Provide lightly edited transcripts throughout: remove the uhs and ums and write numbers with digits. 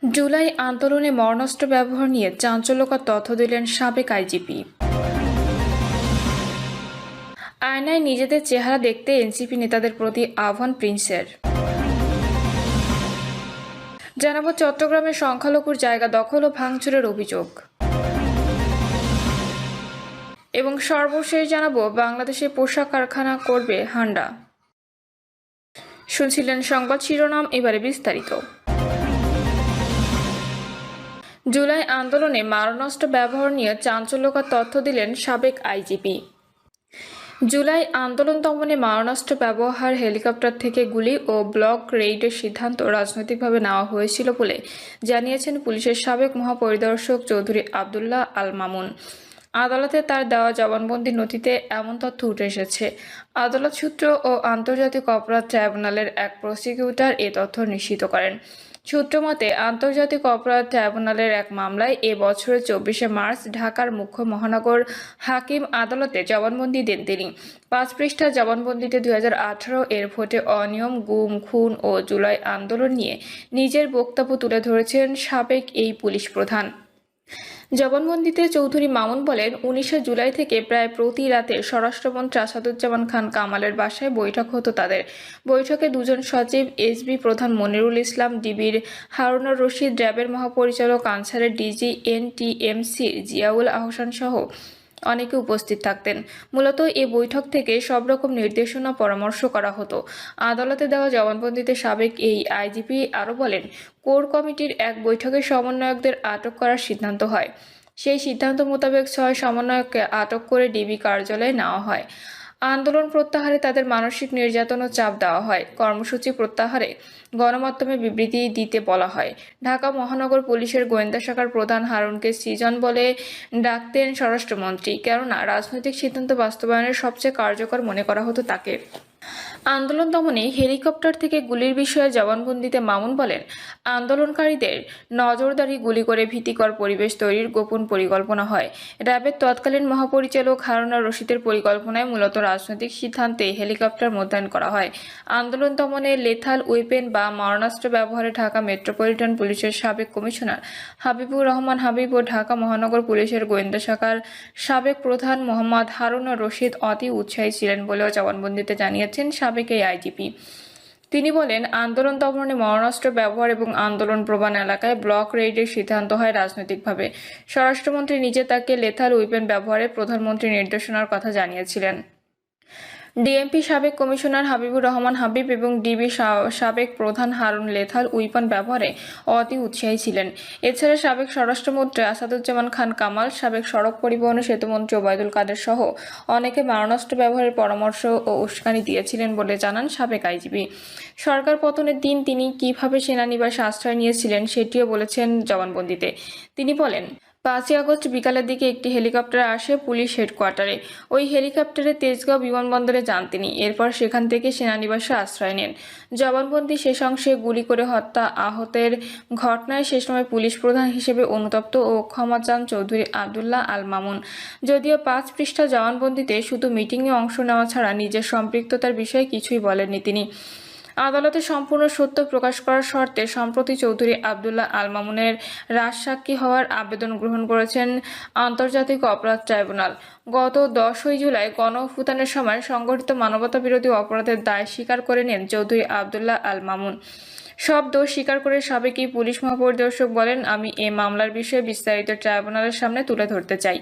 জুলাই আন্দোলনে মরণাস্ত্র ব্যবহার নিয়ে চাঞ্চল্যকর তথ্য দিলেন সাবেক আইজিপি। আয়নায় নিজেদের চেহারা দেখতে এনসিপি নেতাদের প্রতি আহ্বান প্রিন্সের। জানাবো চট্টগ্রামের সংখ্যালঘুর জায়গা দখল ও ভাঙচুরের অভিযোগ। এবং সর্বশেষ জানাবো বাংলাদেশে পোশাক কারখানা করবে হান্ডা। শুনছিলেন সংবাদ শিরোনাম, এবারে বিস্তারিত। জুলাই আন্দোলনে মারণাস্ত্র ব্যবহার নিয়ে চাঞ্চল্যকর তথ্য দিলেন সাবেক আইজিপি। জুলাই আন্দোলন দমনে মারণাস্ত্র ব্যবহার, হেলিকপ্টার থেকে গুলি ও ব্লক রেইডের সিদ্ধান্ত রাজনৈতিকভাবে নেওয়া হয়েছিল বলে জানিয়েছেন পুলিশের সাবেক মহাপরিদর্শক চৌধুরী আবদুল্লাহ আল মামুন। আদালতে তার দেওয়া জবানবন্দি নথিতে এমন তথ্য উঠে এসেছে। আদালত সূত্র ও আন্তর্জাতিক অপরাধ ট্রাইব্যুনালের এক প্রসিকিউটর এ তথ্য নিশ্চিত করেন। সূত্রমতে আন্তর্জাতিক অপরাধ ট্রাইব্যুনালের এক মামলায় এ বছরের 24শে মার্চ ঢাকার মুখ্য মহানগর হাকিম আদালতে জবানবন্দি দেন তিনি। 5 পৃষ্ঠার জবানবন্দিতে 2018 এর ভোটে অনিয়ম, গুম, খুন ও জুলাই আন্দোলন নিয়ে নিজের বক্তব্য তুলে ধরেছেন সাবেক এই পুলিশ প্রধান। জবানবন্দিতে চৌধুরী মামুন বলেন, 19শে জুলাই থেকে প্রায় প্রতি রাতে স্বরাষ্ট্রমন্ত্রী আসাদুজ্জামান খান কামালের বাসায় বৈঠক হতো তাদের। বৈঠকে দুজন সচিব, এসবি প্রধান মনিরুল ইসলাম, ডিবির হারুনুর রশিদ, র্যাবের মহাপরিচালক আনসারের ডিজি এনটিএমসির জিয়াউল আহসান সহ অনেকে উপস্থিত থাকতেন। মূলত এ বৈঠক থেকে সব রকম নির্দেশনা পরামর্শ করা হতো। আদালতে দেওয়া জবানবন্দিতে সাবেক এই আইজিপি আরও বলেন, কোর কমিটির এক বৈঠকে সমন্বয়কদের আটক করার সিদ্ধান্ত হয়। সেই সিদ্ধান্ত মোতাবেক 6 সমন্বয়ককে আটক করে ডিবি কার্যালয়ে নেওয়া হয়। আন্দোলন প্রত্যাহারে তাদের মানসিক নির্যাতন ও চাপ দেওয়া হয়। কর্মসূচি প্রত্যাহারে গণমাধ্যমে বিবৃতি দিতে বলা হয়। ঢাকা মহানগর পুলিশের গোয়েন্দা শাখার প্রধান হারুনকে সৃজন বলে ডাকতেন স্বরাষ্ট্রমন্ত্রী, কেননা রাজনৈতিক সিদ্ধান্ত বাস্তবায়নের সবচেয়ে কার্যকর মনে করা হতো তাকে। আন্দোলন দমনে হেলিকপ্টার থেকে গুলির বিষয়ে জবানবন্দিতে মামুন বলেন, আন্দোলনকারীদের নজরদারি, গুলি করে ভীতিকর পরিবেশ তৈরির গোপন পরিকল্পনা হয়। র্যাবের তৎকালীন মহাপরিচালক হারুনুর রশিদের পরিকল্পনায় মূলত রাজনৈতিক সিদ্ধান্তে হেলিকপ্টার মোতায়েন করা হয়। আন্দোলন দমনে লেথাল ওয়েপেন বা মারণাস্ত্র ব্যবহারে ঢাকা মেট্রোপলিটন পুলিশের সাবেক কমিশনার হাবিবুর রহমান হাবিব ও ঢাকা মহানগর পুলিশের গোয়েন্দা শাখার সাবেক প্রধান মোহাম্মদ হারুনুর রশিদ অতি উৎসাহী ছিলেন বলেও জবানবন্দিতে জানিয়েছেন সাবেক এই আইজিপি। তিনি বলেন, আন্দোলন দমনে মরণাস্ত্র ব্যবহার এবং আন্দোলন প্রবণ এলাকায় ব্লক রেইডের সিদ্ধান্ত হয় রাজনৈতিকভাবে। স্বরাষ্ট্রমন্ত্রী নিজে তাকে লেথাল ওয়েপেন ব্যবহারে প্রধানমন্ত্রীর নির্দেশনার কথা জানিয়েছিলেন। ডিএমপি সাবেক কমিশনার হাবিবুর রহমান হাবিব এবং ডিবি সাবেক প্রধান হারুন লেথাল উইপন ব্যবহারে অতি উৎসাহী ছিলেন। এছাড়া সাবেক স্বরাষ্ট্রমন্ত্রী আসাদুজ্জামান খান কামাল, সাবেক সড়ক পরিবহন ও সেতুমন্ত্রী ওবায়দুল কাদের সহ অনেকে মারণাস্ত্র ব্যবহারের পরামর্শ ও উস্কানি দিয়েছিলেন বলে জানান সাবেক আইজিপি। সরকার পতনের দিন তিনি কিভাবে সেনানিবাসে আশ্রয় নিয়েছিলেন সেটিও বলেছেন জবানবন্দিতে। তিনি বলেন, 5ই আগস্ট বিকালের দিকে একটি হেলিকপ্টার আসে পুলিশ হেডকোয়ার্টারে। ওই হেলিকপ্টারে তেজগাঁও বিমানবন্দরে যান তিনি। এরপর সেখান থেকে সেনানিবাসে আশ্রয় নেন। জবানবন্দি শেষ অংশে গুলি করে হত্যা, আহতের ঘটনায় সে সময় পুলিশ প্রধান হিসেবে অনুতপ্ত ও ক্ষমা চান চৌধুরী আবদুল্লাহ আল মামুন। যদিও 5 পৃষ্ঠা জবানবন্দিতে শুধু মিটিংয়ে অংশ নেওয়া ছাড়া নিজের সম্পৃক্ততার বিষয়ে কিছুই বলেননি তিনি। আদালতে সম্পূর্ণ সত্য প্রকাশ করার শর্তে সম্প্রতি চৌধুরী আবদুল্লাহ আল মামুনের রাজসাক্ষী হওয়ার আবেদন গ্রহণ করেছেন আন্তর্জাতিক অপরাধ ট্রাইব্যুনাল। গত 10ই জুলাই গণঅভ্যুত্থানের সময় সংগঠিত মানবতাবিরোধী অপরাধের দায় স্বীকার করে নেন চৌধুরী আবদুল্লাহ আল মামুন। সব দোষ স্বীকার করে সাবেক পুলিশ মহাপরিদর্শক বলেন, আমি এই মামলার বিষয়ে বিস্তারিত ট্রাইব্যুনালের সামনে তুলে ধরতে চাই।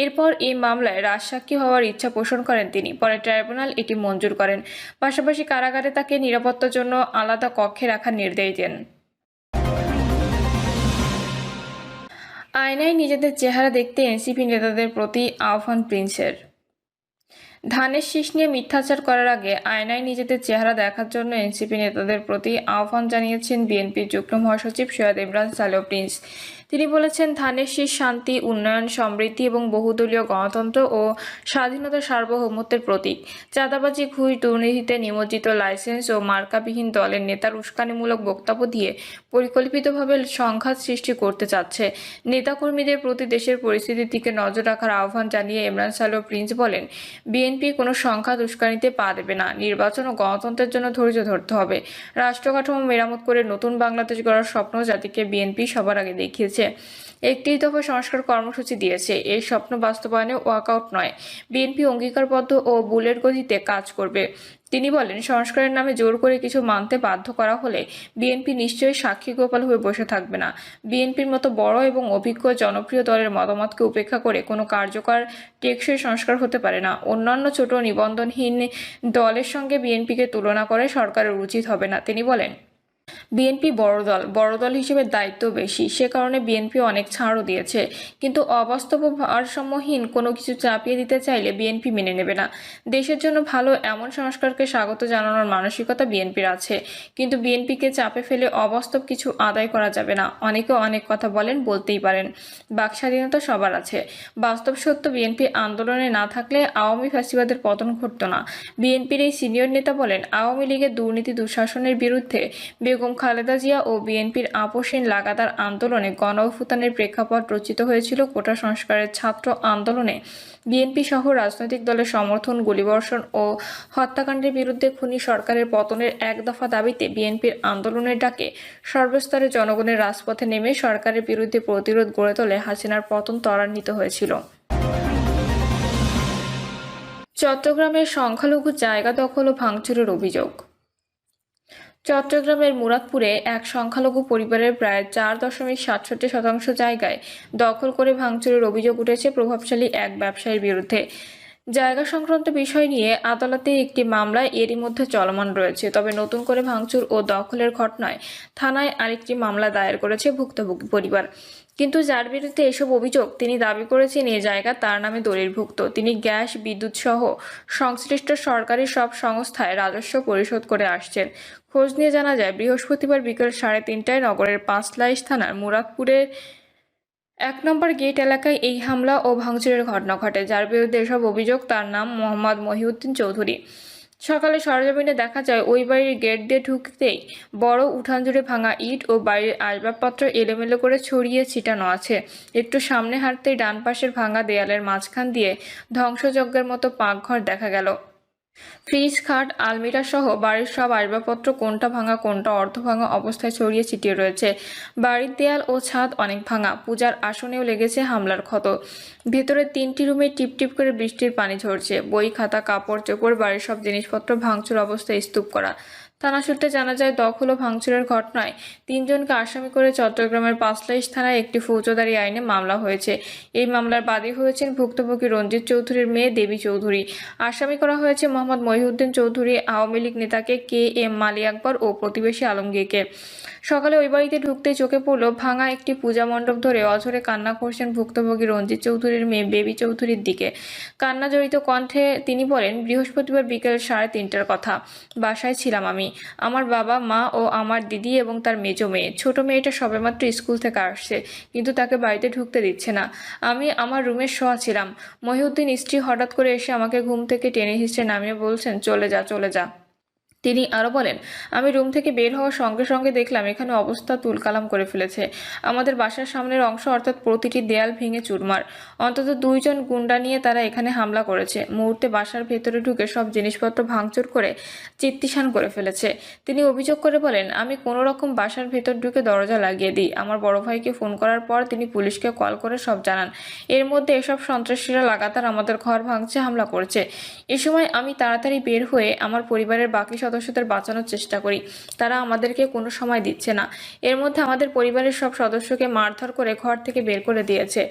এরপর এই মামলায় রাজসাক্ষী হওয়ার ইচ্ছা পোষণ করেন তিনি। পরে ট্রাইব্যুনাল এটি মঞ্জুর করেন। পাশাপাশি কারাগারে তাকে নিরাপত্তার জন্য আলাদা কক্ষে রাখার নির্দেশ দেন। আয়নায় নিজেদের চেহারা দেখতে এনসিপি নেতাদের প্রতি আহ্বান প্রিন্সের। ধানের শীষ নিয়ে মিথ্যাচার করার আগে আয়নায় নিজেদের চেহারা দেখার জন্য এনসিপি নেতাদের প্রতি আহ্বান জানিয়েছেন বিএনপির যুগ্ম মহাসচিব সৈয়দ ইমরান সালেহ প্রিন্স। তিনি বলেছেন, ধানের শীষ শান্তি, উন্নয়ন, সমৃদ্ধি এবং বহুদলীয় গণতন্ত্র ও স্বাধীনতার সার্বভৌমত্বের প্রতীক। চাঁদাবাজি, ঘুষ, দুর্নীতিতে নিমজ্জিত লাইসেন্স ও মার্কাবিহীন দলের নেতার উস্কানিমূলক বক্তব্য দিয়ে পরিকল্পিতভাবে সংঘাত সৃষ্টি করতে চাচ্ছে। নেতাকর্মীদের প্রতি দেশের পরিস্থিতির দিকে নজর রাখার আহ্বান জানিয়ে ইমরান সালেহ প্রিন্স বলেন, বিএনপি বিএনপি কোনো সংখ্যা দুষ্কারিতে পা দেবে না। নির্বাচন ও গণতন্ত্রের জন্য ধৈর্য ধরতে হবে। রাষ্ট্র কাঠামো মেরামত করে নতুন বাংলাদেশ গড়ার স্বপ্ন জাতিকে বিএনপি সবার আগে দেখিয়েছে। একটি দফা সংস্কার কর্মসূচি দিয়েছে। এই স্বপ্ন বাস্তবায়নে ওয়াকআউট নয়, বিএনপি অঙ্গীকারবদ্ধ ও বুলেট গতিতে কাজ করবে। তিনি বলেন, সংস্কারের নামে জোর করে কিছু মানতে বাধ্য করা হলে বিএনপি নিশ্চয়ই সাক্ষী গোপাল হয়ে বসে থাকবে না। বিএনপির মতো বড় এবং অভিজ্ঞ জনপ্রিয় দলের মতামতকে উপেক্ষা করে কোনো কার্যকর টেকসই সংস্কার হতে পারে না। অন্যান্য ছোট নিবন্ধনহীন দলের সঙ্গে বিএনপিকে তুলনা করে সরকারের উচিত হবে না। তিনি বলেন, বিএনপি বড় দল হিসেবে দায়িত্ব বেশি, সে কারণে বিএনপি অনেক ছাড়ও দিয়েছে। কিন্তু অবাস্তব ও ভারসাম্যহীন কোনো কিছু চাপিয়ে দিতে চাইলে বিএনপি মেনে নেবে না। দেশের জন্য ভালো এমন সংস্কারকে স্বাগত জানানোর মানসিকতা বিএনপির আছে, কিন্তু বিএনপিকে চাপে ফেলে অবাস্তব কিছু আদায় করা যাবে না। অনেকে অনেক কথা বলেন, বলতেই পারেন, বাক স্বাধীনতা সবার আছে। বাস্তব সত্য, বিএনপি আন্দোলনে না থাকলে আওয়ামী ফ্যাসিবাদের পতন ঘটত না। বিএনপির এই সিনিয়র নেতা বলেন, আওয়ামী লীগের দুর্নীতি দুঃশাসনের বিরুদ্ধে বেগম খালেদা জিয়া ও বিএনপির আপোষহীন লাগাতার আন্দোলনে গণঅভ্যুত্থানের প্রেক্ষাপট রচিত হয়েছিল। কোটা সংস্কারের ছাত্র আন্দোলনে বিএনপি সহ রাজনৈতিক দলের সমর্থন, গুলিবর্ষণ ও হত্যাকাণ্ডের বিরুদ্ধে খুনি সরকারের পতনের এক দফা দাবিতে বিএনপির আন্দোলনের ডাকে সর্বস্তরে জনগণের রাজপথে নেমে সরকারের বিরুদ্ধে প্রতিরোধ গড়ে তোলে হাসিনার পতন ত্বরান্বিত হয়েছিল। চট্টগ্রামের সংখ্যালঘু জায়গা দখল ও ভাঙচুরের অভিযোগ। চট্টগ্রামের মুরাদপুরে এক সংখ্যালঘু পরিবারের প্রায় 4.67% জায়গায় দখল করে ভাঙচুরের অভিযোগ উঠেছে প্রভাবশালী এক ব্যবসায়ীর বিরুদ্ধে। জায়গা সংক্রান্ত বিষয় নিয়ে আদালতে একটি মামলা এরই মধ্যে চলমান রয়েছে। তবে নতুন করে ভাঙচুর ও দখলের ঘটনায় থানায় আরেকটি মামলা দায়ের করেছে ভুক্তভোগী পরিবার। কিন্তু যার বিরুদ্ধে এসব অভিযোগ, তিনি দাবি করেছেন এই জায়গা তার নামে দলিলভুক্ত। তিনি গ্যাস, বিদ্যুৎ সহ সংশ্লিষ্ট সরকারি সব সংস্থায় রাজস্ব পরিশোধ করে আসছেন। খোঁজ নিয়ে জানা যায়, বৃহস্পতিবার বিকেল 3:30টায় নগরের পাঁচলাইশ থানার মুরাদপুরের 1 নম্বর গেট এলাকায় এই হামলা ও ভাঙচুরের ঘটনা ঘটে। যার বিরুদ্ধে এসব অভিযোগ, তার নাম মোহাম্মদ মহিউদ্দিন চৌধুরী। সকালে সরেজমিনে দেখা যায়, ওই বাড়ির গেট দিয়ে ঢুকতেই বড় উঠান জুড়ে ভাঙা ইট ও বাড়ির আসবাবপত্র এলোমেলো করে ছড়িয়ে ছিটানো আছে। একটু সামনে হাঁটতেই ডান পাশের ভাঙা দেয়ালের মাঝখান দিয়ে ধ্বংসযজ্ঞের মতো পাকঘর দেখা গেল। ফ্রিজ, খাট, আলমিরা সহ বাড়ির সব আসবাবপত্র কোনটা ভাঙা কোনটা অর্ধভাঙা অবস্থায় ছড়িয়ে ছিটিয়ে রয়েছে। বাড়ির দেয়াল ও ছাদ অনেক ভাঙা। পূজার আসনেও লেগেছে হামলার ক্ষত। ভেতরে 3টি রুমে টিপটিপ করে বৃষ্টির পানি ঝরছে। বই, খাতা, কাপড় চোপড়, বাড়ির সব জিনিসপত্র ভাঙচুর অবস্থায় স্তূপ করা। থানা সূত্রে জানা যায়, দখল ও ভাঙচুরের ঘটনায় 3 জনকে আসামি করে চট্টগ্রামের পাঁচলাইশ থানায় একটি ফৌজদারি আইনে মামলা হয়েছে। এই মামলার বাদী হয়েছেন ভুক্তভোগী রঞ্জিত চৌধুরীর মেয়ে দেবী চৌধুরী। আসামি করা হয়েছে মোহাম্মদ মহিউদ্দিন চৌধুরী, আওয়ামী লীগ নেতাকে KM মালি আকবর ও প্রতিবেশী আলমগীরকে। সকালে ওই বাড়িতে ঢুকতেই চোখে পড়ল ভাঙা একটি পূজা মণ্ডপ ধরে অঝরে কান্না করছেন ভুক্তভোগী রঞ্জিত চৌধুরীর মেয়ে বেবি চৌধুরীর দিকে। কান্না জড়িত কণ্ঠে তিনি বলেন, বৃহস্পতিবার বিকেল 3:30টার কথা। বাসায় ছিলাম আমি, আমার বাবা, মা ও আমার দিদি এবং তার মেজো মেয়ে। ছোট মেয়েটা সবেমাত্র স্কুল থেকে আসছে, কিন্তু তাকে বাড়িতে ঢুকতে দিচ্ছে না। আমি আমার রুমে শোয়া ছিলাম। মহিউদ্দিন স্ত্রী হঠাৎ করে এসে আমাকে ঘুম থেকে টেনে হিঁচড়ে নামিয়ে বলছেন, চলে যা, চলে যা। তিনি আরও বলেন, আমি রুম থেকে বের হওয়ার সঙ্গে সঙ্গে দেখলাম এখানে অবস্থা তুলকালাম করে ফেলেছে। আমাদের বাসার সামনের অংশ অর্থাৎ প্রতিটি দেয়াল ভেঙে চুরমার। অন্তত 2 জন গুন্ডা নিয়ে তারা এখানে হামলা করেছে। মুহূর্তে বাসার ভেতরে ঢুকে সব জিনিসপত্র ভাঙচুর করে চিত্তিসান করে ফেলেছে। তিনি অভিযোগ করে বলেন, আমি কোনো রকম বাসার ভেতর ঢুকে দরজা লাগিয়ে দিই। আমার বড় ভাইকে ফোন করার পর তিনি পুলিশকে কল করে সব জানান। এর মধ্যে এসব সন্ত্রাসীরা লাগাতার আমাদের ঘর ভাঙছে, হামলা করছে। এ সময় আমি তাড়াতাড়ি বের হয়ে আমার পরিবারের বাকি সদস্যদের বাঁচানোর চেষ্টা করি। তারা আমাদেরকে কোনো সময় দিচ্ছে না। এর মধ্যে আমাদের পরিবারের সব সদস্যকে মারধর করে ঘর থেকে বের করে দিয়েছে।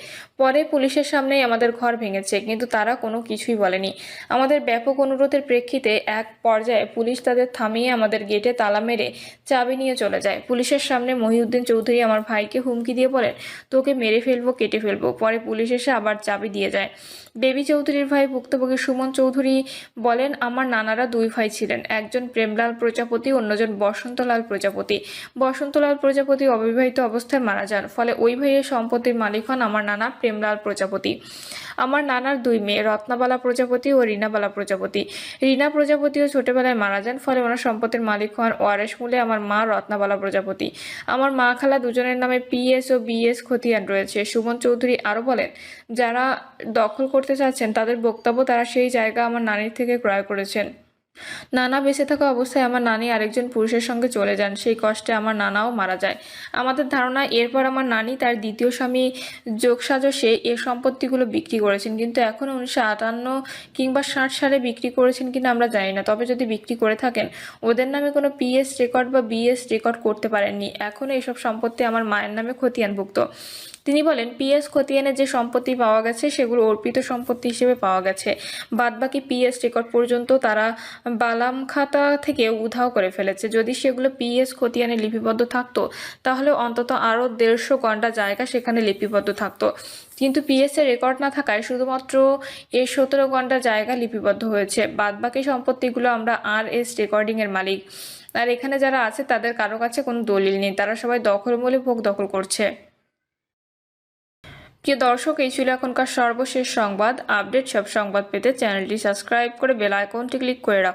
পরে পুলিশের সামনেই আমাদের ঘর ভেঙেছে, কিন্তু তারা কোনো কিছুই বলেনি। আমাদের ব্যাপক অনুরোধের প্রেক্ষিতে এক পর্যায়ে পুলিশ তাদের থামিয়ে আমাদের গেটে তালা মেরে চাবি নিয়ে চলে যায়। পুলিশের সামনে মহিউদ্দিন চৌধুরী আমার ভাইকে হুমকি দিয়ে বলেন, তোকে মেরে ফেলবো, কেটে ফেলবো। পরে পুলিশ এসে আবার চাবি দিয়ে যায়। বেবি চৌধুরীর ভাই ভুক্তভোগী সুমন চৌধুরী বলেন, আমার নানারা 2 ভাই ছিলেন, একজন প্রেমলাল প্রজাপতি, অন্যজন বসন্তলাল প্রজাপতি। বসন্তলাল প্রজাপতি অবিবাহিত অবস্থায় মারা যান, ফলে ওই ভাইয়ের সম্পত্তির মালিক হন আমার নানা প্রেমলাল প্রজাপতি। আমার নানার 2 মেয়ে, রত্নাবালা প্রজাপতি ও রীনাবালা প্রজাপতি। রীনা প্রজাপতিও ছোটবেলায় মারা যান, ফলে ওনার সম্পত্তির মালিক হন ওয়ারেশ মূলে আমার মা রত্নাবালা প্রজাপতি। আমার মা খালা দুজনের নামে PS ও BS খতিয়ান রয়েছে। সুমন চৌধুরী আরও বলেন, যারা দখল করতে চাচ্ছেন তাদের বক্তব্য তারা সেই জায়গা আমার নানির থেকে ক্রয় করেছেন। নানা বেঁচে থাকা অবস্থায় আমার নানি আরেকজন পুরুষের সঙ্গে চলে যান। সেই কষ্টে আমার নানাও মারা যায়। আমাদের ধারণা এরপর আমার নানি তার দ্বিতীয় স্বামী যোগসাজশে এ সম্পত্তিগুলো বিক্রি করেছেন, কিন্তু এখন 1958 কিংবা 60 সালে বিক্রি করেছেন কিনা আমরা জানি না। তবে যদি বিক্রি করে থাকেন, ওদের নামে কোনো পিএস রেকর্ড বা বিএস রেকর্ড করতে পারেননি। এখনও এইসব সম্পত্তি আমার মায়ের নামে খতিয়ানভুক্ত। তিনি বলেন, পিএস খতিয়ানে যে সম্পত্তি পাওয়া গেছে সেগুলো অর্পিত সম্পত্তি হিসেবে পাওয়া গেছে। বাদবাকি পিএস রেকর্ড পর্যন্ত তারা বালাম খাতা থেকে উধাও করে ফেলেছে। যদি সেগুলো পিএস খতিয়ানে লিপিবদ্ধ থাকতো তাহলে অন্তত আরও 150 ঘন্টা জায়গা সেখানে লিপিবদ্ধ থাকতো, কিন্তু পিএস এর রেকর্ড না থাকায় শুধুমাত্র এই 17 ঘন্টা জায়গা লিপিবদ্ধ হয়েছে। বাদবাকি সম্পত্তিগুলো আমরা RS রেকর্ডিং এর মালিক। আর এখানে যারা আছে তাদের কারো কাছে কোনো দলিল নেই, তারা সবাই দখলমূলে ভোগ দখল করছে। প্রিয় দর্শক, এই ছিল এখনকার সর্বশেষ সংবাদ। আপডেট সব সংবাদ পেতে চ্যানেলটি সাবস্ক্রাইব করে বেল আইকনটি ক্লিক করে রাখুন।